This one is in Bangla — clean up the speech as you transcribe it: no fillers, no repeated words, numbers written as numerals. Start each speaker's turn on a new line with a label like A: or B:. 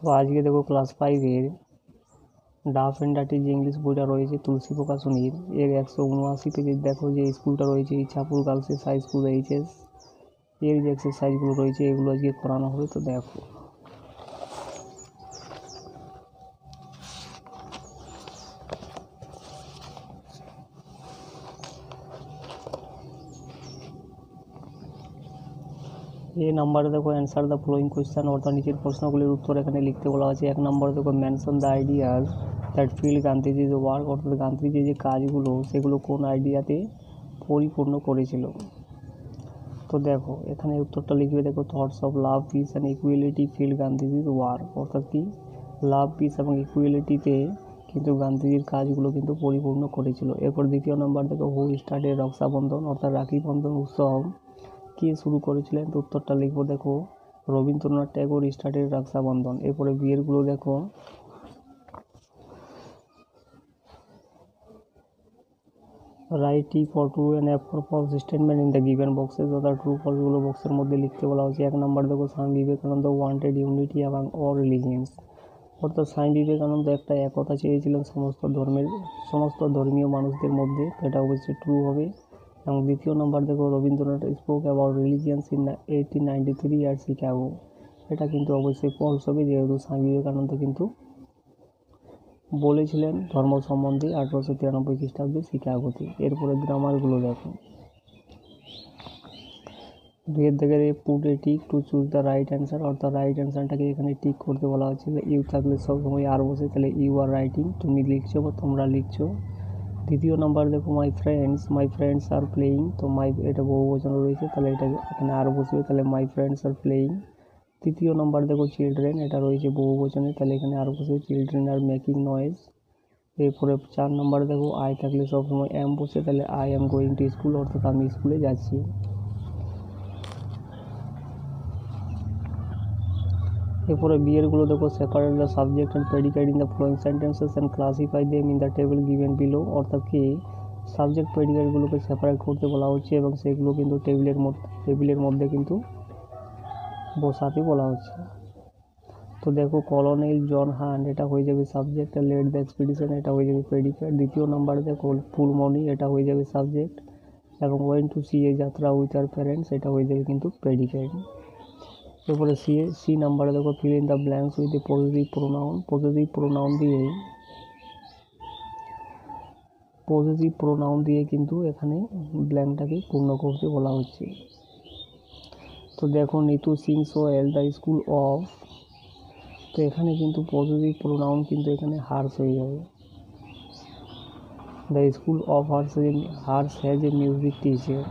A: তো আজকে দেখো ক্লাস 5-এর ডাফ অ্যান্ড ডার্টির যে ইংলিশ বইটা রয়েছে তুলসী প্রকাশনীর এর 179 পেজের দেখো যে স্কুলটা রয়েছে ইচ্ছাপুর গার্লসের হাই স্কুল এইচএস এর যে এক্সারসাইজগুলো রয়েছে এগুলো আজকে করানো হবে। তো দেখো নাম্বারে দেখো অ্যান্সার দ্য ফলোয়িং কোয়েশ্চেন, অর্থাৎ নিচের প্রশ্নগুলির উত্তর এখানে লিখতে বলা আছে। 1 নম্বরে দেখো mention the ideas that fill গান্ধীজির ওয়ার্ক, অর্থাৎ গান্ধীজির যে কাজগুলো সেগুলো কোন আইডিয়াতে পরিপূর্ণ করেছিল। তো দেখো এখানে উত্তরটা লিখবে, দেখো thoughts of love, peace and equality fill গান্ধীজির ওয়ার্ক, অর্থাৎ কি লাভ, পিস এবং ইকুয়ালিটিতে কিন্তু গান্ধীজির কাজগুলো কিন্তু পরিপূর্ণ করেছিল। এরপর দ্বিতীয় নম্বর দেখো হু স্টার্টেড রক্ষাবন্ধন, অর্থাৎ রাখি বন্ধন উৎসব কে শুরু করেছিলেন। তো উত্তরটা লিখবো, দেখো রবীন্দ্রনাথ ট্যাগোর স্টার্টেড রক্ষাবন্ধন। এরপরে বিয়েরগুলো দেখো write T for true and F for false statement in the given boxes, অর্থাৎ ট্রু ফলসগুলো বক্সের মধ্যে লিখতে বলা হয়েছে। 1 নম্বর দেখো Swami Vivekananda wanted unity among all religions, অর্থাৎ স্বামী বিবেকানন্দ একটা একতা চেয়েছিলেন সমস্ত ধর্মীয় মানুষদের মধ্যে, এটা অবশ্যই ট্রু হবে। এবং দ্বিতীয় নম্বর দেখো Rabindranath spoke about religions in 1893 at Chicago, এটা কিন্তু অবশ্যই ফলস হবে, যেহেতু স্বামী বিবেকানন্দ কিন্তু বলেছিলেন ধর্ম সম্বন্ধে 1893 খ্রিস্টাব্দে শিকাগোতে। এরপরে গ্রামারগুলো দেখো, দুয়ের দিকে put a tick to choose the right answer, অর্থাৎ রাইট অ্যান্সারটাকে এখানে টিক করতে বলা হচ্ছে। ইউ থাকলে সবসময় আর বসে, তাহলে ইউ আর রাইটিং, তুমি লিখছো বা তোমরা লিখছো। দ্বিতীয় নাম্বার দেখো মাই ফ্রেন্ডস আর প্লেয়িং, তো এটা বহুবচন রয়েছে, তাহলে এটা এখানে আর বসবে, তাহলে মাই ফ্রেন্ডস আর প্লেয়িং। তৃতীয় নম্বর দেখো চিলড্রেন, এটা রয়েছে বহুবচনে, তাহলে এখানে আর বসবে, চিলড্রেন আর মেকিং নয়েজ। এরপরে 4 নম্বর দেখো আই থাকলে সবসময় এম বসে, তাহলে I am going to school, অর্থাৎ আমি স্কুলে যাচ্ছি। এরপরে বিয়েরগুলো দেখো separate the subject and predicate in the following sentences and classify them in the table given below, অর্থাৎ কি সাবজেক্ট প্রেডিকেটগুলোকে সেপারেট করতে বলা হচ্ছে এবং সেগুলো কিন্তু টেবিলের মধ্যে কিন্তু বসাতে বলা হচ্ছে। তো দেখো কলোনেল জন হান্ট, এটা হয়ে যাবে সাবজেক্ট। লেড দ্য এক্সপিডিশন, এটা হয়ে যাবে প্রেডিকেট। দ্বিতীয় নাম্বারে দেখো ফুল মনি, এটা হয়ে যাবে সাবজেক্ট, এবং ওয়েন টু সি এ যাত্রা উইথ আর প্যারেন্টস, এটা হয়ে যাবে কিন্তু প্রেডিকেট। এরপরে সি নাম্বারে দেখো fill in the blanks with the positive pronoun দিয়ে কিন্তু এখানে ব্ল্যাঙ্কটাকে পূর্ণ করতে বলা হচ্ছে। তো দেখো Nitu sings well the school of, তো এখানে কিন্তু পজিটিভ প্রোনাউন কিন্তু এখানে হার্স হয়ে যাবে। The school of hers has a music teacher,